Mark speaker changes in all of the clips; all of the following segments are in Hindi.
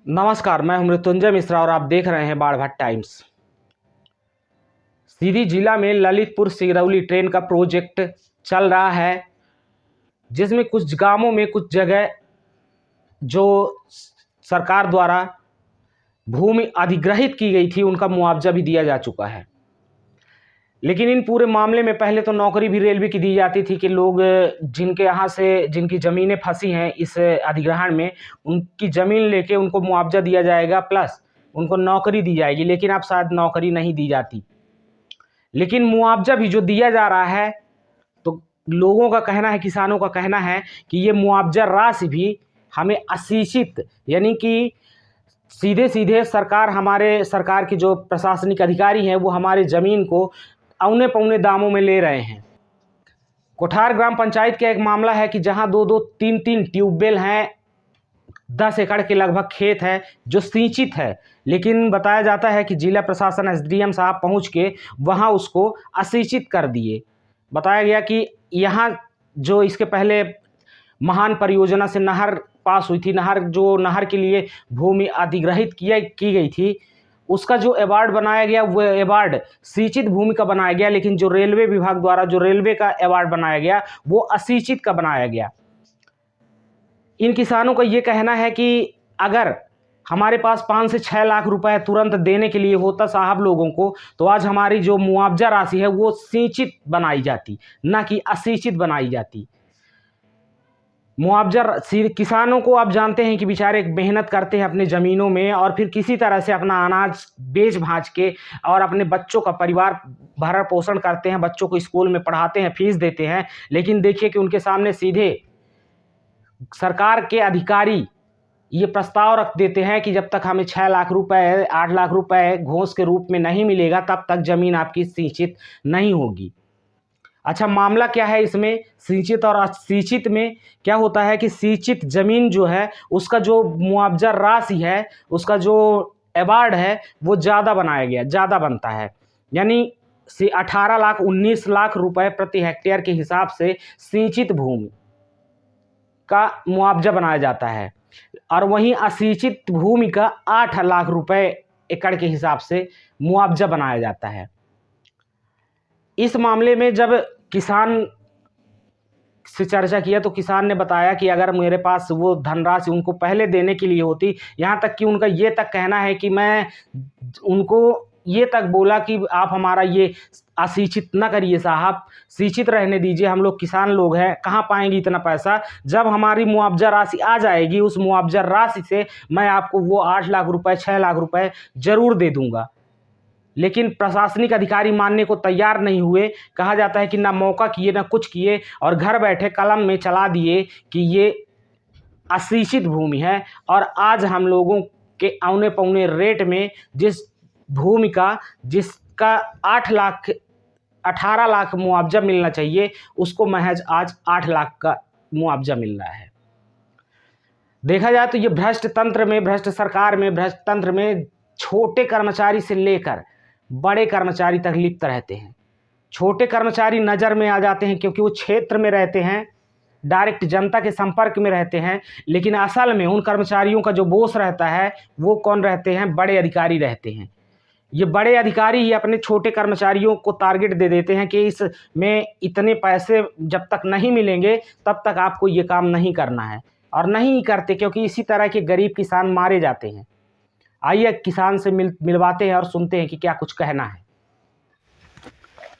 Speaker 1: नमस्कार, मैं हूं मृत्युंजय मिश्रा और आप देख रहे हैं बाड़भट्ट टाइम्स। सीधी जिला में ललितपुर सिगरौली ट्रेन का प्रोजेक्ट चल रहा है, जिसमें कुछ गांवों में कुछ जगह जो सरकार द्वारा भूमि अधिग्रहित की गई थी उनका मुआवजा भी दिया जा चुका है। लेकिन इन पूरे मामले में पहले तो नौकरी भी रेलवे की दी जाती थी कि लोग जिनके यहाँ से जिनकी ज़मीनें फंसी हैं इस अधिग्रहण में, उनकी ज़मीन लेके उनको मुआवजा दिया जाएगा, प्लस उनको नौकरी दी जाएगी। लेकिन अब शायद नौकरी नहीं दी जाती, लेकिन मुआवजा भी जो दिया जा रहा है, तो लोगों का कहना है, किसानों का कहना है कि ये मुआवजा राशि भी हमें अशिक्षित, यानी कि सीधे सीधे हमारे सरकार के जो प्रशासनिक अधिकारी हैं वो हमारे ज़मीन को औने पौने दामों में ले रहे हैं। कोठार ग्राम पंचायत का एक मामला है कि जहां 2-2, 3-3 ट्यूबवेल हैं, 10 एकड़ के लगभग खेत है जो सिंचित है, लेकिन बताया जाता है कि जिला प्रशासन एसडीएम साहब पहुंच के वहां उसको असिंचित कर दिए। बताया गया कि यहाँ जो इसके पहले महान परियोजना से नहर पास हुई थी, नहर के लिए भूमि अधिग्रहित की गई थी, उसका जो अवार्ड बनाया गया वो अवार्ड सिंचित भूमि का बनाया गया, लेकिन जो रेलवे विभाग द्वारा जो रेलवे का अवार्ड बनाया गया वो असिंचित का बनाया गया। इन किसानों का ये कहना है कि अगर हमारे पास 5 से 6 लाख रुपए तुरंत देने के लिए होता साहब लोगों को, तो आज हमारी जो मुआवजा राशि है वो सिंचित बनाई जाती, ना कि असिंचित बनाई जाती। मुआवजा किसानों को आप जानते हैं कि बेचारे मेहनत करते हैं अपने ज़मीनों में और फिर किसी तरह से अपना अनाज बेच भाँज के और अपने बच्चों का परिवार भरण पोषण करते हैं, बच्चों को स्कूल में पढ़ाते हैं, फीस देते हैं। लेकिन देखिए कि उनके सामने सीधे सरकार के अधिकारी ये प्रस्ताव रख देते हैं कि जब तक हमें 6 लाख रुपए 8 लाख रुपए घूस के रूप में नहीं मिलेगा तब तक ज़मीन आपकी सिंचित नहीं होगी। अच्छा, मामला क्या है इसमें? सिंचित और असिंचित में क्या होता है कि सिंचित ज़मीन जो है उसका जो मुआवजा राशि है, उसका जो अवार्ड है वो ज़्यादा बनता है, यानी 18 लाख 19 लाख रुपए प्रति हेक्टेयर के हिसाब से सिंचित भूमि का मुआवजा बनाया जाता है, और वहीं असिंचित भूमि का 8 लाख रुपए एकड़ के हिसाब से मुआवजा बनाया जाता है। इस मामले में जब किसान से चर्चा किया तो किसान ने बताया कि अगर मेरे पास वो धनराशि उनको पहले देने के लिए होती, यहाँ तक कि उनका ये तक कहना है कि मैं उनको ये तक बोला कि आप हमारा ये असिंचित न करिए साहब, सिंचित रहने दीजिए, हम लोग किसान लोग हैं, कहाँ पाएंगे इतना पैसा। जब हमारी मुआवजा राशि आ जाएगी उस मुआवजा राशि से मैं आपको वो 8 लाख रुपए 6 लाख रुपए ज़रूर दे दूँगा। लेकिन प्रशासनिक अधिकारी मानने को तैयार नहीं हुए। कहा जाता है कि ना मौका किए ना कुछ किए और घर बैठे कलम में चला दिए कि ये असिंचित भूमि है, और आज हम लोगों के औने पौने रेट में जिस भूमि का जिसका 18 लाख मुआवजा मिलना चाहिए उसको महज आज 8 लाख का मुआवजा मिल रहा है। देखा जाए तो ये भ्रष्ट सरकार में भ्रष्ट तंत्र में छोटे कर्मचारी से लेकर बड़े कर्मचारी तक लिप्त रहते हैं। छोटे कर्मचारी नज़र में आ जाते हैं क्योंकि वो क्षेत्र में रहते हैं, डायरेक्ट जनता के संपर्क में रहते हैं, लेकिन असल में उन कर्मचारियों का जो बॉस रहता है वो कौन रहते हैं? बड़े अधिकारी रहते हैं। ये बड़े अधिकारी ही अपने छोटे कर्मचारियों को टारगेट दे देते हैं कि इसमें इतने पैसे जब तक नहीं मिलेंगे तब तक आपको ये काम नहीं करना है, और नहीं करते क्योंकि इसी तरह के गरीब किसान मारे जाते हैं। आइए किसान से मिलवाते हैं और सुनते हैं कि क्या कुछ कहना है।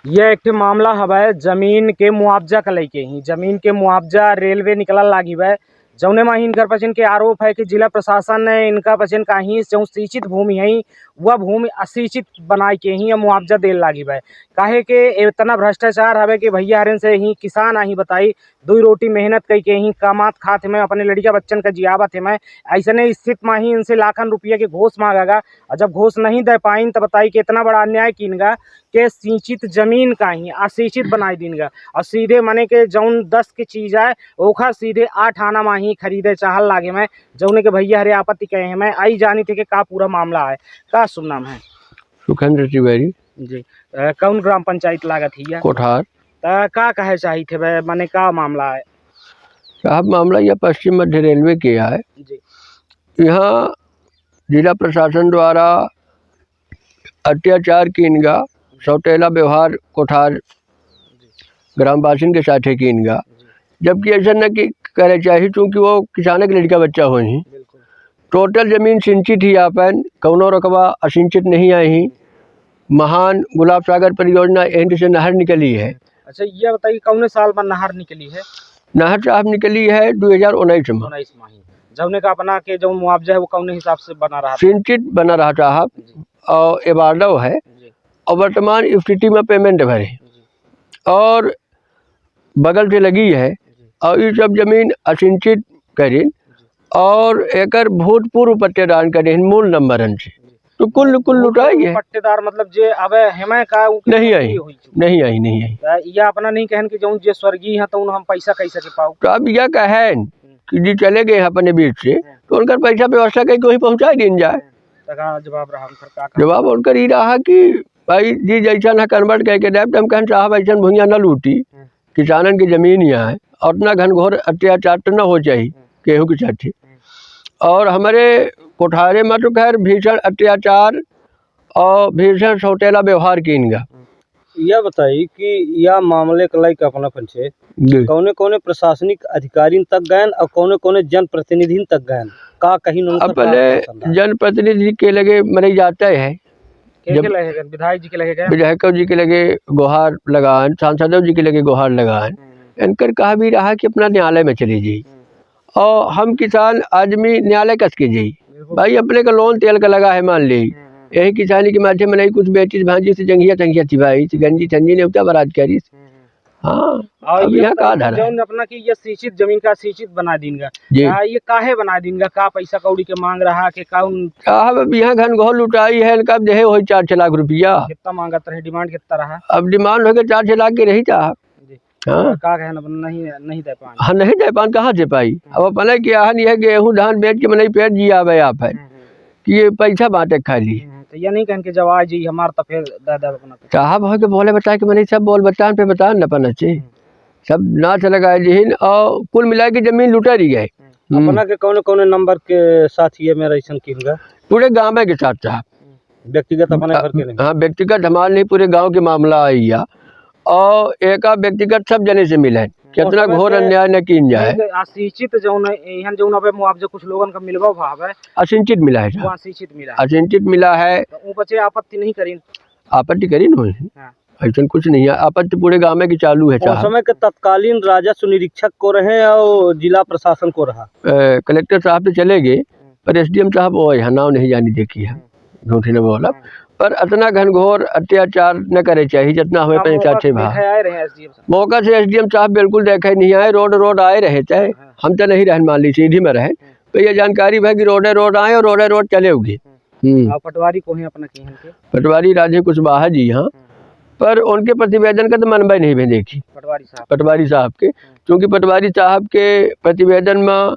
Speaker 1: यह एक मामला है जमीन के मुआवजा का लेके ही, जमीन के मुआवजा रेलवे निकल लागी वह जौने माही इनकर पचन के आरोप है कि जिला प्रशासन ने इनका पचन का ही जो सिंचित भूमि है वह भूमि असिंचित बनाए के ही मुआवजा दे लागी वह। काहे के इतना भ्रष्टाचार हवे कि भैया हरन से ही किसान आही बताई 2 रोटी मेहनत कई के ही कामात खाते में अपने लड़का बच्चन का जियावत है। मैं ऐसने स्थित माही इनसे लाखन रुपया के घूस मांगागा, और जब घूस नहीं दे पाइन तो बताई कि इतना बड़ा अन्याय कीनगा के सिंचित जमीन का ही असिंचित बनाई दीनगा, और सीधे मने के जौन 10 की चीज़ है ओखा सीधे 8 आना माही खरीदे चाहल लागे। मैं जौने के भैया हरे आपत्ति कहे हैं। मैं आई जानी थे कि का पूरा मामला है। का शुभ नाम है?
Speaker 2: सुखेंद्र तिवारी
Speaker 1: जी। कौन ग्राम पंचायत लागत है?
Speaker 2: कोठार।
Speaker 1: का कहे चाहिए थे माने का मामला है
Speaker 2: साहब? मामला यह पश्चिम मध्य रेलवे के है।
Speaker 1: जी।
Speaker 2: यहाँ जिला प्रशासन द्वारा अत्याचार कीनगा, सौतेला व्यवहार कोठार ग्रामवासियों के साथ कीनगा, जबकि ऐसा न कि करे चाहिए, चूँकि वो किसान के लड़का बच्चा हो ही। टोटल जमीन सिंचित ही आपन, कौनो रकबा असिंचित नहीं आई ही। महान गुलाब सागर परियोजना एंड से नहर निकली है।
Speaker 1: अच्छा, ये बताइए कौन साल में नहर निकली है?
Speaker 2: नहर साहब निकली है 2019 में।
Speaker 1: 19 में ही जौने का अपना के जो मुआवजा है वो कौन हिसाब से बना रहा था?
Speaker 2: सिंचित बना रहा साहब, और एबार्डो है, और वर्तमान स्थिति में पेमेंट भरे और बगल से लगी है, और ये सब जमीन असिंचित करें और एकर भूतपूर्व पट्टेदार करें मूल नंबरन से, तो कुल लुटाई है।
Speaker 1: पट्टेदार मतलब जे अब हमें का
Speaker 2: नहीं आई।
Speaker 1: या अपना नहीं कहन कि जो जे स्वर्गीय है तो उन हम पैसा कैसे के पाऊ?
Speaker 2: तो अब यह कहें कि जी चले गए अपने बीच से, तो उनका पैसा व्यवस्था करके वहीं पहुँचा दिन जाए।
Speaker 1: जवाब रहा उनका,
Speaker 2: जवाब उनका ये रहा कि भाई जी जैसा ना कन्वर्ट करके दे, हम कहन साहब ऐसा भूया न लूटी, किसानन की जमीन यहाँ है और उतना घनघोर अत्याचार तो न हो चाहिए केहू के साथ। और हमारे कोठारे में तो खैर भीषण अत्याचार और भीषण सौतेला व्यवहार कीनगा।
Speaker 3: यह बताइए कि यह मामले के लायक अपना पंचायत कौने कौने प्रशासनिक अधिकारी तक गए और कौने कौने जनप्रतिनिधि तक गए का कहीं
Speaker 2: अपने जनप्रतिनिधि के लगे मरे जाता है,
Speaker 1: विधायक जी के लगे,
Speaker 2: विधायकों जी के लगे गुहार लगान, सांसदों जी के लगे गुहार लगान, इनकर कहा भी रहा कि अपना न्यायालय में चली जाइए, और हम किसान आदमी न्यायालय कस के जाइए। भाई अपने का लोन तेल का लगा है, मान ली यही किसानी के माध्यम में नहीं कुछ बेटी भांजी से जंगिया तंगिया चिबाई गंजी ठंजी ने उतना बराज करी। हाँ, अब यहाँ का धरा
Speaker 1: अपना कि ये सिंचित जमीन का सिंचित बना देंगे, ये काहे बना देंगे, का पैसा कौड़ी के मांग रहा के
Speaker 2: साहब? अब यहाँ घनघोर लुटाई है, इनका देहे हो 4-6 लाख रुपया।
Speaker 1: कितना मांगा है, डिमांड कितना रहा?
Speaker 2: अब डिमांड हो गया 4-6 लाख के रही साहब। हाँ,
Speaker 1: नहीं दे पाए।
Speaker 2: हाँ, नहीं दे पान कहाँ से पाई? अब अपने क्या है गेहूँ धान बेच के मैंने पेट जिया भाई आप है कि ये पैसा बांटे खाली।
Speaker 1: तो ये नहीं कहन के जब आ जी हमार तो फिर दादा अपना
Speaker 2: साहब हो के बोले बता के मैंने सब बोल बता पे बता न पना चाहिए, सब ना चला जी, और कुल मिला के जमीन लुटा रही है।
Speaker 3: अपना के कौन नंबर के साथ ये मेरा ऐसा कीनगा?
Speaker 2: पूरे गाँव के साथ साहब,
Speaker 3: व्यक्तिगत अपने घर के नहीं।
Speaker 2: हाँ, व्यक्तिगत हमारे नहीं, पूरे गाँव के मामला आई है, और एक व्यक्तिगत सब जने से मिले, कितना घोर अन्याय न कीन जाए।
Speaker 1: असिंचित जौन अबे मुआवजा कुछ लोगन का मिलवा भाव है,
Speaker 2: असिंचित मिला है, असिंचित मिला है,
Speaker 1: तो बच्चे आपत्ति नहीं करी?
Speaker 2: आपत्ति करी न, ऐसा कुछ नहीं है, आपत्ति पूरे गाँव में की चालू है।
Speaker 3: उस समय के तत्कालीन राजस्व निरीक्षक को रहे और जिला प्रशासन को रहा,
Speaker 2: कलेक्टर साहब तो चले गए, पर SDM साहब वो यहाँ नाव नहीं जानी देखी है, झूठी ने बोला, पर इतना घनघोर अत्याचार न करे चाहिए जितना हमें पंचायत से मौका से SDM साहब बिल्कुल देखे नहीं आए, रोड आए रहे, चाहे हम तो नहीं रहन मान ली सीधी में रहे, तो ये जानकारी भाई कि रोड आए और रोड चले होगी।
Speaker 1: पटवारी को है अपना
Speaker 2: पटवारी राजे कुशवाहा जी, हाँ, पर उनके प्रतिवेदन का तो मनबा नहीं भी देखी पटवारी साहब के, क्योंकि पटवारी साहब के प्रतिवेदन में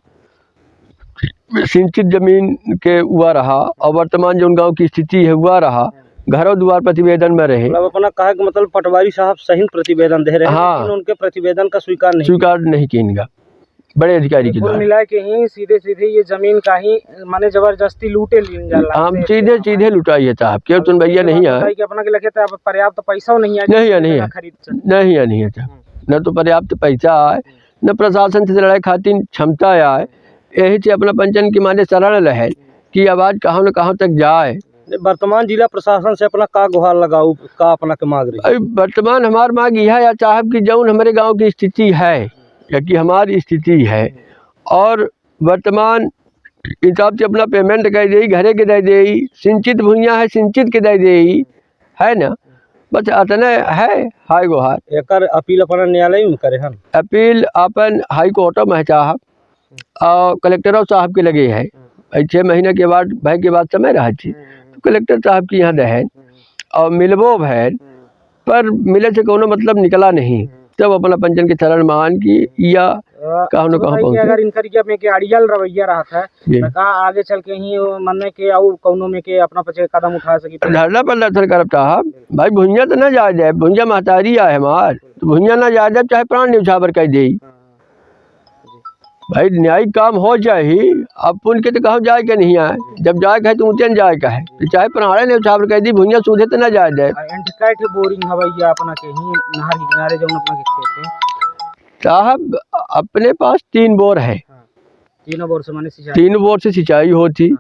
Speaker 2: सिंचित जमीन के हुआ रहा और वर्तमान जो गांव की स्थिति है हुआ रहा, घरों द्वार प्रतिवेदन में रहे।
Speaker 3: मतलब अपना कहा कि मतलब पटवारी साहब सही प्रतिवेदन दे रहे हैं,
Speaker 2: हाँ,
Speaker 3: लेकिन उनके प्रतिवेदन का स्वीकार नहीं
Speaker 2: किएगा बड़े अधिकारी के द्वारा।
Speaker 1: मिला के ही सीधे ये जमीन का ही माने जबरदस्ती लूटे
Speaker 2: हम सीधे लुटाई है साहब, क्यों तुम भैया नहीं है
Speaker 1: अपना के लगे पर्याप्त पैसा नहीं
Speaker 2: है, न तो पर्याप्त पैसा आए, न प्रशासन से लड़ाई खातिर क्षमता आए, यही से अपना पंचन की माने सरल रहे कि आवाज कहाँ न कहाँ तक जाए।
Speaker 3: वर्तमान जिला प्रशासन से अपना का गुहार लगाऊ, का अपना के मांग रही?
Speaker 2: वर्तमान हमार मांग यह है साहब कि जौन हमारे गांव की स्थिति है या कि हमारी स्थिति है, और वर्तमान हिसाब से अपना पेमेंट कर दी, घरे के दे दी, सिंचित भूइयाँ है सिंचित के दे दी है ना, बस अतने है हाई गुहार।
Speaker 3: एक अपील अपना न्यायालय में करे हम?
Speaker 2: अपील अपन हाई कोर्टों में साहब और कलेक्टरों साहब के लगे है, 6 महीने के बाद भाई के बाद समय रहा थी, तो कलेक्टर साहब की यहाँ दहन और मिलबो भैन, पर मिले से कोनो मतलब निकला नहीं, तब अपना पंचन के चरण मान की या कहाँ न कहाँ पहुँचे।
Speaker 1: अगर इनकर में के अड़ियल रवैया रहा था तो आगे चल के ही मन के और कौनो में के अपना पचे कदम उठा सकी,
Speaker 2: धरना पर लथर करब साहब। भाई भुइया तो न जा जाए, भुइया महतारी है हमार, तो भुइया न जा जाए चाहे प्राण न्यौछावर कर दे, भाई न्यायिक काम हो जाए, अब पुन के तो कहाँ जाए के नहीं आए, जब जाए का है तो ऊँचन जाए का है, तो चाहे प्राणे ने छाप कह दी भुइयाँ सूधे तो ना जाए दे।
Speaker 1: एंटिकाइट बोरिंग हवैया अपना के ही नहर के किनारे जौन अपना के खेत है।
Speaker 2: साहब अपने पास 3 बोर है,
Speaker 1: तीनों बोर से माने सिंचाई।
Speaker 2: 3 बोर से सिंचाई होती।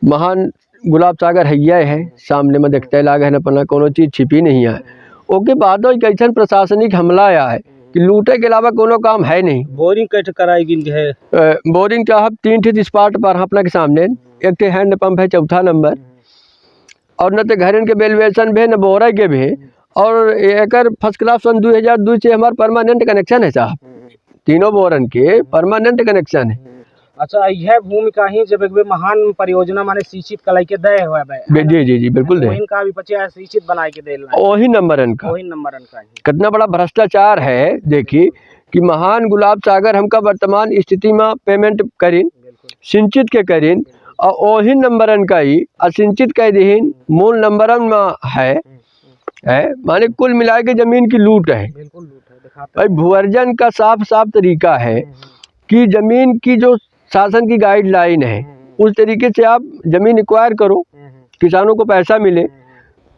Speaker 2: महान गुलाब सागर हैया है सामने में देखते लागे है, अपना कोनो चीज़ छिपी नहीं है। ओके बाद एक ऐसा प्रशासनिक हमला आया है कि लूटे के अलावा कोनो काम है नहीं।
Speaker 3: बोरिंग कैसे कराई गई है?
Speaker 2: बोरिंग साहब 3 ठे स्पॉट पर अपना के सामने, एक ठे हैंड पंप है 4था नंबर, और न तो घरन के बेलवेशन भी न बोरा के भी, और एक फर्स्ट क्लास सन 2002 से हमारा परमानेंट कनेक्शन है साहब, तीनों बोरन के परमानेंट कनेक्शन है।
Speaker 1: अच्छा यह भूमि का ही जब एक बे महान परियोजना माने सिंचित कलाई के दे हुआ है।
Speaker 2: जी जी जी बिल्कुल दे,
Speaker 1: इनका भी बच्चे सिंचित बनाए के दे
Speaker 2: वही नंबरन का,
Speaker 1: वही नंबरन का ही।
Speaker 2: कितना बड़ा भ्रष्टाचार है देखिए कि महान गुलाब सागर हमका वर्तमान स्थिति में पेमेंट करीन सिंचित के करीन, और वही नंबरन का ही असिंचित कह दीन मूल नंबरन में है माने कुल मिला के जमीन की लूट है।
Speaker 1: बिल्कुल लूट है, दिखाता
Speaker 2: भाई भूअर्जन का साफ साफ तरीका है कि जमीन की जो शासन की गाइडलाइन है उस तरीके से आप जमीन एक्वायर करो, किसानों को पैसा मिले,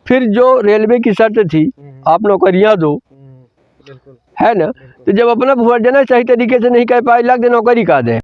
Speaker 2: फिर जो रेलवे की शर्त थी आप नौकरियां दो,
Speaker 1: बिल्कुल
Speaker 2: है ना। तो जब अपना भूअर्जन सही तरीके से नहीं कर पाए, लग दे नौकरी का दे।